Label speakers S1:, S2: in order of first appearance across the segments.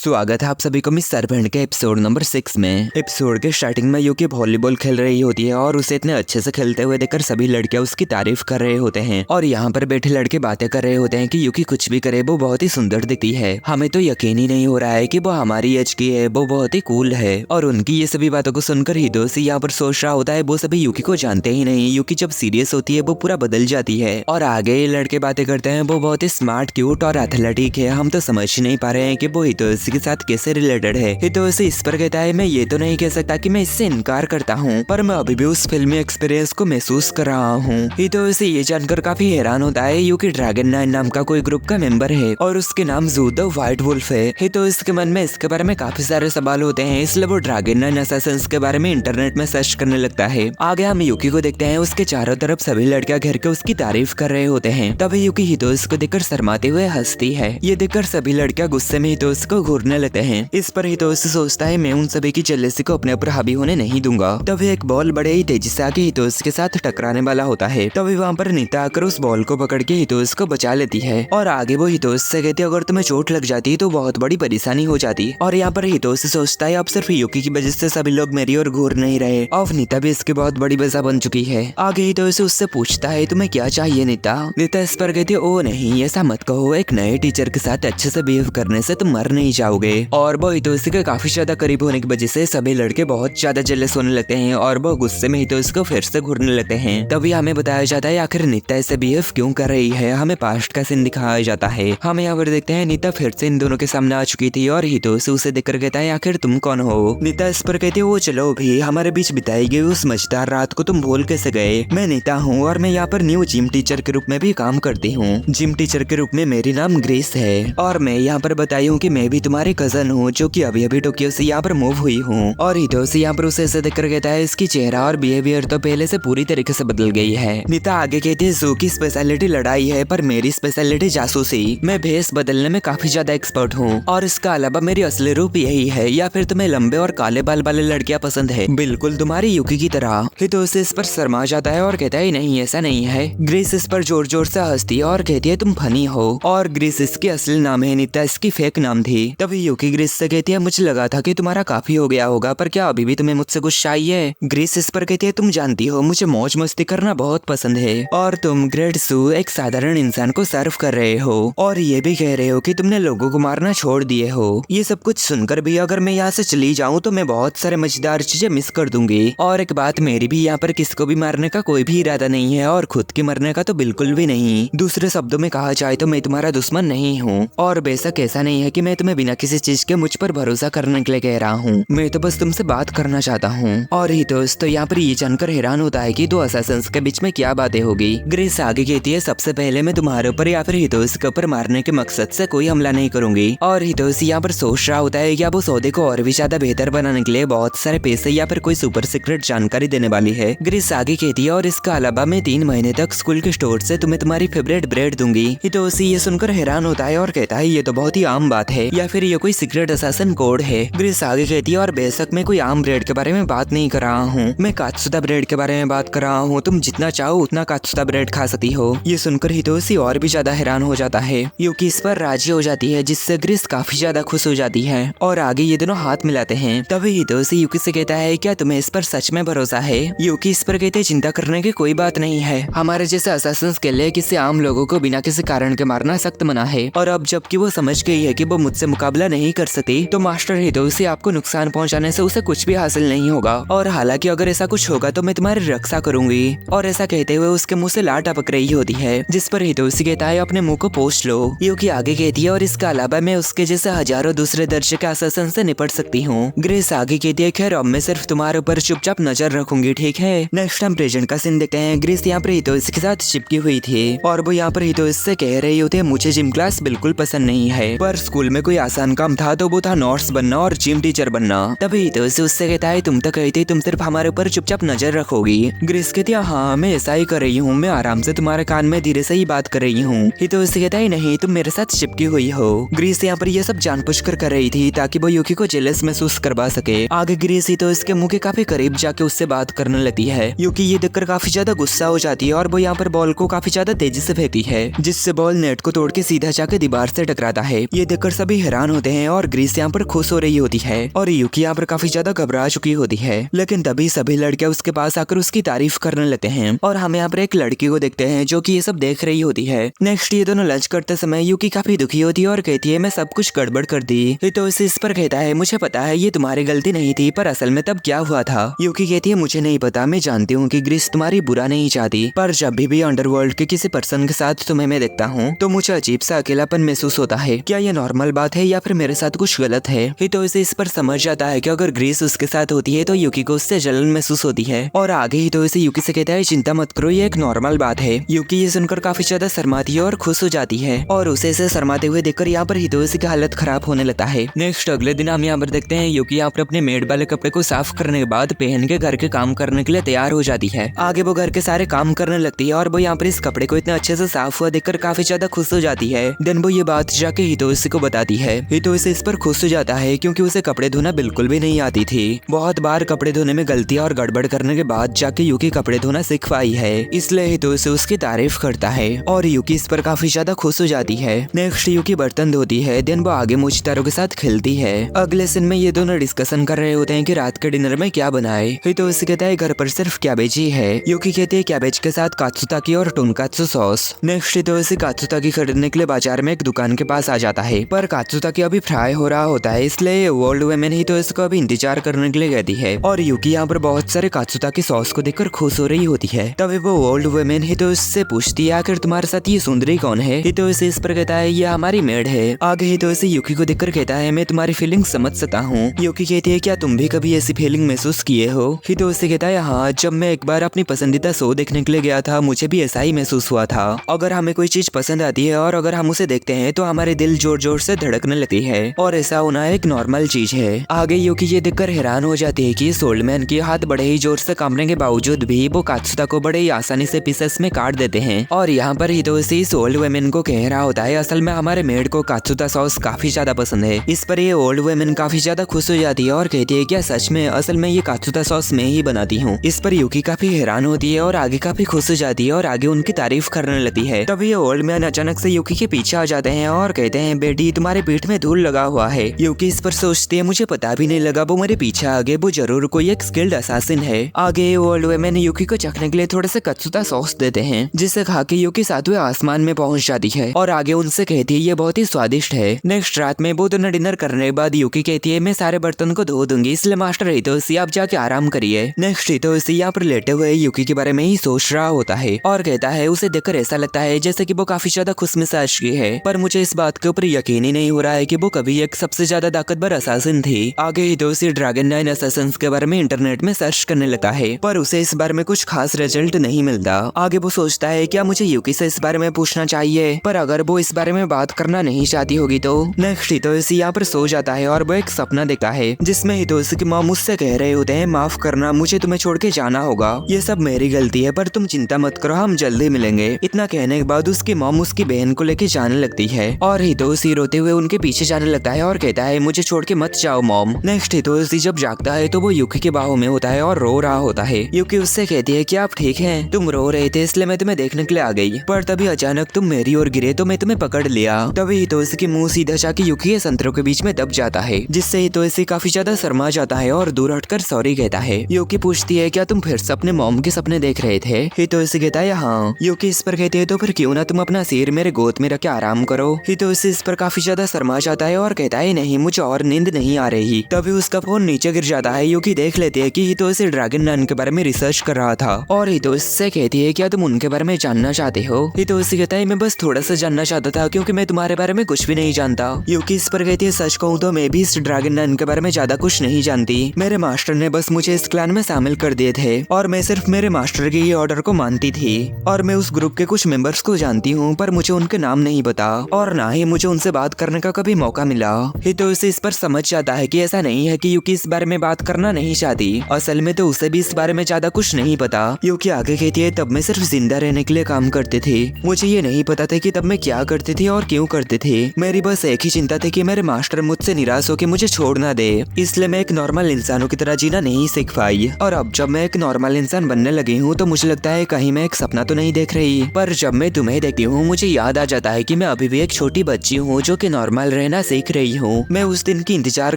S1: स्वागत है आप सभी को मिस सरभेंट के एपिसोड नंबर 6 में। एपिसोड के स्टार्टिंग में यूकी वॉलीबॉल खेल रही होती है और उसे इतने अच्छे से खेलते हुए देखकर सभी लड़कियां उसकी तारीफ कर रहे होते हैं और यहाँ पर बैठे लड़के बातें कर रहे होते हैं कि यूकी कुछ भी करे वो बहुत ही सुंदर दिखती है। हमें तो यकीन ही नहीं हो रहा है कि वो हमारी एज की है, वो बहुत ही कूल है। और उनकी ये सभी बातों को सुनकर हितोशी यहाँ पर सोच रहा होता है वो सभी यूकी को जानते ही नहीं। यूकी जब सीरियस होती है वो पूरा बदल जाती है और आगे ये लड़के बातें करते हैं वो बहुत ही स्मार्ट, क्यूट और एथलेटिक है। हम तो समझ ही नहीं पा रहे हैं कि वो हितोशी के साथ कैसे रिलेटेड है। हितोशी इस पर कहता है मैं ये तो नहीं कह सकता कि मैं इससे इनकार करता हूँ, पर मैं अभी भी उस फिल्मी एक्सपीरियंस को महसूस कर रहा हूँ। हितोशी ये जानकर काफी हैरान होता है यूकी ड्रैगन 9 नाम का कोई ग्रुप का मेंबर है और उसके नाम ज़ू द व्हाइट वुल्फ है। हितोशी के मन में इसके बारे में काफी सारे सवाल होते हैं, इसलिए वो ड्रैगन 9 असैसिन्स के बारे में इंटरनेट में सर्च करने लगता है। आगे हम यूकी को देखते हैं, उसके चारों तरफ सभी लड़कियां घेर के उसकी तारीफ कर रहे होते हैं। तभी यूकी हितोशी को देखकर शर्माते हुए हंसती है। ये देखकर सभी लड़कियां गुस्से में हितोशी को घूरने लगते हैं। इस पर हितोशी सोचता है मैं उन सभी की जेलसी को अपने ऊपर हावी होने नहीं दूंगा। तभी एक बॉल बड़े ही तेजी से आके हितोशी के साथ टकराने वाला होता है। तभी वहाँ पर नीता आकर उस बॉल को पकड़ के हितोशी को बचा लेती है और आगे वो हितोशी से कहती है अगर तुम्हें चोट लग जाती तो बहुत बड़ी परेशानी हो जाती। और यहाँ पर हितोशी सोचता है अब सिर्फ यूकी की वजह से सभी लोग मेरी ओर घूर नहीं रहे और नीता भी इसकी बहुत बड़ी वजह बन चुकी है। आगे हितोशी उससे पूछता है तुम्हें क्या चाहिए नीता। नीता इस पर कहती है ओ नहीं ऐसा मत कहो, एक नए टीचर के साथ अच्छे से बिहेव करने से तुम मर नहीं जाओगे। और वो हितोशी के काफी ज्यादा करीब होने की वजह से सभी लड़के बहुत ज्यादा जेलस होने लगते हैं और वो गुस्से में हितोशी को फिर से घूरने लगते हैं। तभी हमें बताया जाता है आखिर नीता ऐसे बिहेव क्यों कर रही है। हमें पास्ट का सीन दिखाया जाता है। हम यहाँ पर देखते हैं नीता फिर से इन दोनों के सामने आ चुकी थी और हितोशी उसे देखकर कहता है आखिर तुम कौन हो। नीता इस पर कहती है वो चलो भी हमारे बीच बिताई गई उस मजेदार रात को तुम भूल कैसे गए। मैं नीता हूँ और मैं यहाँ पर न्यू जिम टीचर के रूप में भी काम करती हूँ। जिम टीचर के रूप में मेरी नाम ग्रेस है और मैं यहाँ पर बताई हूँ कि मैं भी तुम्हारी कजन हूँ जो कि अभी अभी टोक्यो से यहाँ पर मूव हुई हूँ। और हितोशी यहाँ पर उसे ऐसे देखकर कहता है इसकी चेहरा और बिहेवियर तो पहले से पूरी तरीके से बदल गई है। नीता आगे कहती है ज़ू की स्पेशलिटी लड़ाई है पर मेरी स्पेशलिटी जासूसी। मैं भेस बदलने में काफी ज्यादा एक्सपर्ट हूँ और इसका अलावा मेरी असली रूप यही है। या फिर तुम्हें लंबे और काले बाल वाले लड़कियां पसंद है बिल्कुल तुम्हारी यूकी की तरह। हितोशी इस पर शर्मा जाता है और कहता है नहीं ऐसा नहीं है। ग्रेस इस पर जोर जोर से हंसती है और कहती है तुम फनी हो। और ग्रेस इसकी असली नाम है, नीता इसकी फेक नाम थी। तभी यूकी ग्रेस से कहती है मुझे लगा था कि तुम्हारा काफी हो गया होगा पर क्या अभी भी तुम्हें मुझसे कुछ चाहिए। ग्रेस इस पर कहती है तुम जानती हो मुझे मौज मस्ती करना बहुत पसंद है और तुम ग्रेट सू एक साधारण इंसान को सर्व कर रहे हो और ये भी कह रहे हो कि तुमने लोगों को मारना छोड़ दिए हो। ये सब कुछ सुनकर भी अगर मैं यहाँ से चली जाऊँ तो मैं बहुत सारे मजेदार चीजें मिस कर दूंगी। और एक बात मेरी भी यहाँ पर किसी को भी मारने का कोई भी इरादा नहीं है और खुद के मरने का तो बिल्कुल भी नहीं। दूसरे शब्दों में कहा जाए तो मैं तुम्हारा दुश्मन नहीं हूँ और बेशक ऐसा नहीं है कि मैं तुम्हें बिना किसी चीज के मुझ पर भरोसा करने के लिए कह रहा हूँ। मैं तो बस तुमसे बात करना चाहता हूँ। और हितोशी तो यहाँ पर ये जानकर हैरान होता है कि दो असैसिन्स के बीच में क्या बातें होगी। ग्रेस आगे कहती है सबसे पहले मैं तुम्हारे ऊपर या फिर हितोशी के ऊपर मारने के मकसद से कोई हमला नहीं करूंगी। और हितोशी यहाँ पर सोच रहा होता है कि अब उस सौदे को और भी ज्यादा बेहतर बनाने के लिए बहुत सारे पैसे या फिर कोई सुपर सीक्रेट जानकारी देने वाली है। ग्रेस आगे कहती है और इसका अलावा मैं 3 महीने तक स्कूल के स्टोर से तुम्हें तुम्हारी फेवरेट ब्रेड दूंगी। हितोशी ये सुनकर हैरान होता है और कहता है ये तो बहुत ही आम बात है या फिर ये कोई सीक्रेट असैसिन कोड है। ग्रेस आगे कहती है और बेशक मैं कोई आम ब्रेड के बारे में बात नहीं कर रहा हूँ, मैं कात्सुदा ब्रेड के बारे में बात कर रहा हूँ। तुम जितना चाहो उतना कात्सुदा ब्रेड खा सकती हो। ये सुनकर हितोशी और भी ज्यादा हैरान हो जाता है। यूकी इस पर राजी हो जाती है जिससे ग्रेस काफी ज्यादा खुश हो जाती है और आगे ये दोनों हाथ मिलाते हैं। तभी हितोशी यूकी से कहता है क्या तुम्हें इस पर सच में भरोसा है। यूकी इस पर कहते चिंता करने की कोई बात नहीं है, हमारे जैसे असैसिन्स के लिए किसी आम लोगों को बिना किसी कारण के मारना सख्त मना है। और अब जबकि वो समझ गई है कि वो मुझसे मुकाबला नहीं कर सकती तो मास्टर हितोशी आपको नुकसान पहुंचाने से उसे कुछ भी हासिल नहीं होगा और हालांकि अगर ऐसा कुछ होगा तो मैं तुम्हारी रक्षा करूंगी। और ऐसा कहते हुए उसके मुंह से लार टपक रही होती है जिस पर हितोशी कहता है अपने मुंह को पोंछ लो। यूकी आगे कहती है और इसके अलावा मैं उसके जैसे हजारों दूसरे दर्जे के असैसिन से निपट सकती हूँ। ग्रेस आगे कहती है खैर अब मैं सिर्फ तुम्हारे ऊपर चुपचाप नजर रखूंगी ठीक है। नेक्स्ट हम प्रेजेंट का सीन देखते हैं। ग्रेस यहाँ पर हितोशी के साथ चिपकी हुई थी और वो यहाँ पर हितोशी से कह रही होती है मुझे जिम क्लास बिल्कुल पसंद नहीं है पर स्कूल में कोई आसान काम था तो वो था नर्स बनना और जिम टीचर बनना। तभी हितोशी उससे कहता है तुम तो कहती तुम सिर्फ हमारे ऊपर चुपचाप नजर रखोगी। ग्रेस कहती है हाँ मैं ऐसा ही कर रही हूँ, मैं आराम से तुम्हारे कान में धीरे से ही बात कर रही हूँ। हितोशी कहता है नहीं तुम मेरे साथ चिपकी हुई हो। ग्रेस यहाँ पर ये सब जानबूझकर कर रही थी ताकि वो यूकी को जेलस महसूस करवा सके। आगे ग्रेस हितोशी के मुंह के काफी करीब जाके उससे बात करने लगती है। यूकी ये देखकर काफी ज्यादा गुस्सा हो जाती है और वो यहाँ पर बॉल को काफी ज्यादा तेजी से फेंकती है जिससे बॉल नेट को तोड़ के सीधा जाके दीवार से टकराता है। ये देखकर सभी हैरान हैरान होते हैं और ग्रीस यहाँ पर खुश हो रही होती है और यूकी यहाँ पर काफी ज्यादा घबरा चुकी होती है। लेकिन तभी सभी लड़कियां उसके पास आकर उसकी तारीफ करने लगते हैं और हम यहाँ पर एक लड़की को देखते हैं जो कि ये सब देख रही होती है। नेक्स्ट ये दोनों लंच करते समय यूकी काफी दुखी होती है और कहती है मैं सब कुछ गड़बड़ कर दी। तो इसे इस पर कहता है मुझे पता है ये तुम्हारी गलती नहीं थी, पर असल में तब क्या हुआ था। यूकी कहती है मुझे नहीं पता, मैं जानती हूँ कि ग्रीस तुम्हारी बुरा नहीं चाहती, पर जब भी अंडरवर्ल्ड के किसी पर्सन के साथ तुम्हें मैं देखता हूँ तो मुझे अजीब सा अकेलापन महसूस होता है। क्या ये नॉर्मल बात है या फिर मेरे साथ कुछ गलत है। तो इसे इस पर समझ जाता है कि अगर ग्रीस उसके साथ होती है तो यूकी को उससे जलन महसूस होती है और आगे ही तो इसे यूकी से कहता है चिंता मत करो, ये एक नॉर्मल बात है। यूकी ये सुनकर काफी ज्यादा शर्माती है और खुश हो जाती है और उसे इसे शर्माते हुए देखकर यहाँ पर हितोशी की हालत खराब होने लगता है। नेक्स्ट अगले दिन हम यहाँ पर देखते हैं यूकी यहाँ पर अपने मेड वाले कपड़े को साफ करने के बाद पहन के घर के काम करने के लिए तैयार हो जाती है। आगे वो घर के सारे काम करने लगती है और वो यहाँ पर इस कपड़े को इतना अच्छे से साफ हुआ देखकर काफी ज्यादा खुश हो जाती है। देन वो ये बात जाके हितोशी को बताती है। हितोशी इस पर खुश हो जाता है क्योंकि उसे कपड़े धोना बिल्कुल भी नहीं आती थी। बहुत बार कपड़े धोने में गलतियां और गड़बड़ करने के बाद जाके यूकी कपड़े धोना सीख पाई है, इसलिए हितोशी उसकी तारीफ करता है और यूकी इस पर काफी ज्यादा खुश हो जाती है। नेक्स्ट यूकी बर्तन धोती है, देन वो आगे मोचितारो के साथ खेलती है। अगले सीन में ये दोनों डिस्कशन कर रहे होते हैं कि रात के डिनर में क्या बनाए। हितोशी कहता है घर पर सिर्फ कैबेज ही है। यूकी कहती है कैबेज के साथ कात्सुताकी और टोनकात्सु सॉस। नेक्स्ट हितोशी कात्सुताकी खरीदने के लिए बाजार में एक दुकान के पास आ जाता है, पर कात्सुताकी अभी फ्राई हो रहा होता है, इसलिए ओल्ड वुमेन हितोशी को अभी इंतजार करने के लिए कहती है और यूकी यहाँ पर बहुत सारे कात्सुताकी सॉस को देखकर खुश हो रही होती है। तभी वो ओल्ड वुमेन हितोशी से पूछती है आखिर तुम्हारे साथ ये सुंदरी कौन है। हितोशी इस पर कहता है ये हमारी मेड है। आगे हितोशी यूकी को देखकर कहता है मैं तुम्हारी फीलिंग समझ सकता हूँ। यूकी कहती है क्या तुम भी कभी ऐसी फीलिंग महसूस किए हो। हितोशी कहता है हाँ, जब मैं एक बार अपनी पसंदीदा शो देखने के लिए गया था मुझे भी ऐसा ही महसूस हुआ था। अगर हमें कोई चीज पसंद आती है और अगर हम उसे देखते हैं तो हमारे दिल जोर जोर से धड़कने लगती है और ऐसा होना एक नॉर्मल चीज है। आगे यूकी ये देखकर हैरान हो जाती है कि सोल्डमैन के हाथ बड़े ही जोर से कांपने के बावजूद भी वो कात्सुता को बड़े ही आसानी से पीसेस में काट देते हैं और यहाँ पर हितोशी ओल्ड वुमेन को कह रहा होता है असल में हमारे मेड को कात्सुता सॉस काफी ज्यादा पसंद है। इस पर ये ओल्ड वुमेन काफी ज्यादा खुश हो जाती है और कहती है क्या सच में, असल में ये कात्सुता सॉस मैं ही बनाती हूँ। इस पर यूकी काफी हैरान होती है और आगे काफी खुश हो जाती है और आगे उनकी तारीफ करने लगती है। तभी ये ओल्ड मैन अचानक से यूकी के पीछे आ जाते हैं और कहते हैं बेटी तुम्हारे पीठ में धूल लगा हुआ है। यूकी इस पर सोचती है मुझे पता भी नहीं लगा, वो मेरे पीछे आगे, वो जरूर कोई एक स्किल्ड असासिन है। आगे ओल्ड वुमेन यूकी को चखने के लिए थोड़े से कात्सुता सॉस देते हैं जिसे खा के यूकी सातवें आसमान में पहुंच जाती है और आगे उनसे कहती है ये बहुत ही स्वादिष्ट है। नेक्स्ट रात में वो दोनों डिनर करने के बाद यूकी कहती है मैं सारे बर्तन को धो दूंगी, इसलिए मास्टर हितोशी आप जाके आराम करिए। नेक्स्ट हितोशी यहाँ पर लेटे हुए यूकी के बारे में ही सोच रहा होता है और कहता है उसे देखकर ऐसा लगता है जैसे कि वो काफी ज्यादा खुशमिजाज की है, पर मुझे इस बात के ऊपर यकीन ही नहीं हो रहा है कि वो कभी एक सबसे ज्यादा ताकतवर असासिन थी। आगे हितोशी ड्रैगन 9 असासिन्स के बारे में इंटरनेट में सर्च करने लगता है, पर उसे इस बारे में कुछ खास रिजल्ट नहीं मिलता। आगे वो सोचता है क्या मुझे यूकी से इस बारे में पूछना चाहिए, पर अगर वो इस बारे में बात करना नहीं चाहती होगी तो। नेक्स्ट हितोशी यहाँ पर सो जाता है और वो एक सपना देखता है जिसमें हितोशी की मॉम उससे कह रहे होते हैं माफ करना, मुझे तुम्हें छोड़ के जाना होगा, ये सब मेरी गलती है, पर तुम चिंता मत करो, हम जल्दी मिलेंगे। इतना कहने के बाद उसकी मॉम उसकी बहन को लेके जाने लगती है और हितोशी रोते हुए उनके पीछे जाने लगता है और कहता है मुझे छोड़ के मत जाओ मॉम। नेक्स्ट हितोशी जब जागता है तो वो यूकी के बाहों में होता है और रो रहा होता है। यूकी उससे कहती है कि आप ठीक हैं, तुम रो रहे थे इसलिए मैं तुम्हें देखने के लिए आ गई, पर तभी अचानक तुम मेरी ओर गिरे तो मैं तुम्हें पकड़ लिया। तभी हितोशी की मुंह सीधा जाके यूकी के संतरों के बीच में दब जाता है जिससे हितोशी काफी ज्यादा शर्मा जाता है और दूर हटकर सॉरी कहता है। यूकी पूछती है क्या तुम फिर से अपने मॉम के सपने देख रहे थे। हितोशी कहता है हाँ। यूकी इस पर कहती है तो फिर क्यों ना तुम अपना सिर मेरे गोद में रख के आराम करो। हितोशी इस पर काफी ज्यादा शर्मा जाता है और कहता है नहीं, मुझे और नींद नहीं आ रही। तभी उसका फोन नीचे गिर जाता है। यूकी देख लेती है कि हितोशी ड्रैगन 9 के बारे में रिसर्च कर रहा था और हितोशी से कहती है क्या तुम उनके बारे में जानना चाहते हो। हितोशी कहता है मैं बस थोड़ा सा जानना चाहता था क्योंकि मैं तुम्हारे बारे में कुछ भी नहीं जानता। यूकी इस पर कहती है सच कहूँ तो मैं भी इस ड्रैगन 9 के बारे में ज्यादा कुछ नहीं जानती, मेरे मास्टर ने बस मुझे इस क्लैन में शामिल कर दिए थे और मैं सिर्फ मेरे मास्टर के ये ऑर्डर को मानती थी और मैं उस ग्रुप के कुछ मेंबर्स को जानती हूँ, पर मुझे उनके नाम नहीं पता और ना ही मुझे उनसे बात करने का कभी मौका मिला। हितोशी इस पर समझ जाता है कि ऐसा नहीं है कि यूकी इस बारे में बात करना नहीं चाहती, असल में तो उसे भी इस बारे में ज्यादा कुछ नहीं पता। यूकी आगे कहती है तब मैं सिर्फ जिंदा रहने के लिए काम करती थी, मुझे ये नहीं पता था कि तब मैं क्या करती थी और क्यों करती थी। मेरी बस एक ही चिंता थी कि मेरे मास्टर मुझसे निराश होकर मुझे छोड़ ना दे, इसलिए मैं एक नॉर्मल इंसानों की तरह जीना नहीं सीख पाई। और अब जब मैं एक नॉर्मल इंसान बनने लगी हूँ तो मुझे लगता है कहीं मैं एक सपना तो नहीं देख रही, पर जब मैं तुम्हें देखती हूँ मुझे याद आ जाता है कि मैं अभी भी एक छोटी बच्ची हूँ जो कि नॉर्मल रहना सीख रही हूँ। मैं उस दिन की इंतजार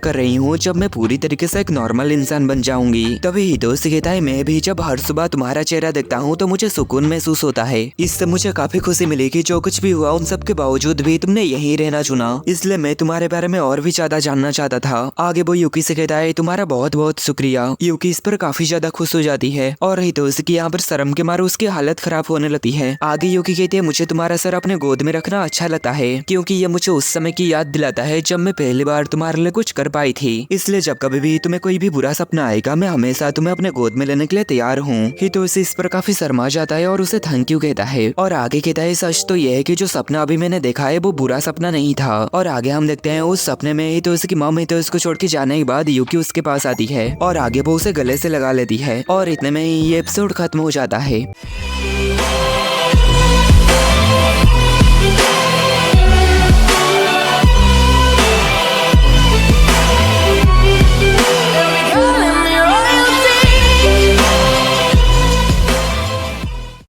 S1: कर रही हूँ जब मैं पूरी तरीके से एक नॉर्मल इंसान बन जाऊंगी। तभी हितोशी कहता है, मैं भी जब हर सुबह तुम्हारा चेहरा देखता हूँ तो मुझे सुकून महसूस होता है। इससे मुझे काफी खुशी मिली कि जो कुछ भी हुआ उन सब के बावजूद भी तुमने यहीं रहना चुना, इसलिए मैं तुम्हारे बारे में और भी ज्यादा जानना चाहता था। आगे वो यूकी से कहता है, तुम्हारा बहुत बहुत शुक्रिया। यूकी इस पर काफी ज्यादा खुश हो जाती है और हितोशी की यहाँ पर शर्म के मारे उसकी हालत खराब होने लगती है। आगे यूकी कहती है, मुझे तुम्हारा सर अपने गोद में रखना अच्छा लगता है क्योंकि ये मुझे उस समय की याद दिलाता है जब मैं पहली बार तुम्हारे लिए कुछ कर पाई थी। इसलिए जब कभी भी तुम्हें कोई भी बुरा सपना आएगा मैं हमेशा तुम्हें अपने गोद में लेने के लिए तैयार हूँ। हितोशी इस पर काफी शर्मा जाता है और उसे थैंक यू कहता है और आगे कहता है, सच तो यह है कि जो सपना अभी मैंने देखा है वो बुरा सपना नहीं था। और आगे हम देखते हैं उस सपने में हितोशी की मॉम हितोशी को छोड़ के जाने के बाद यूकी उसके पास आती है और आगे वो उसे गले से लगा लेती है और इतने में ही ये एपिसोड खत्म हो जाता है।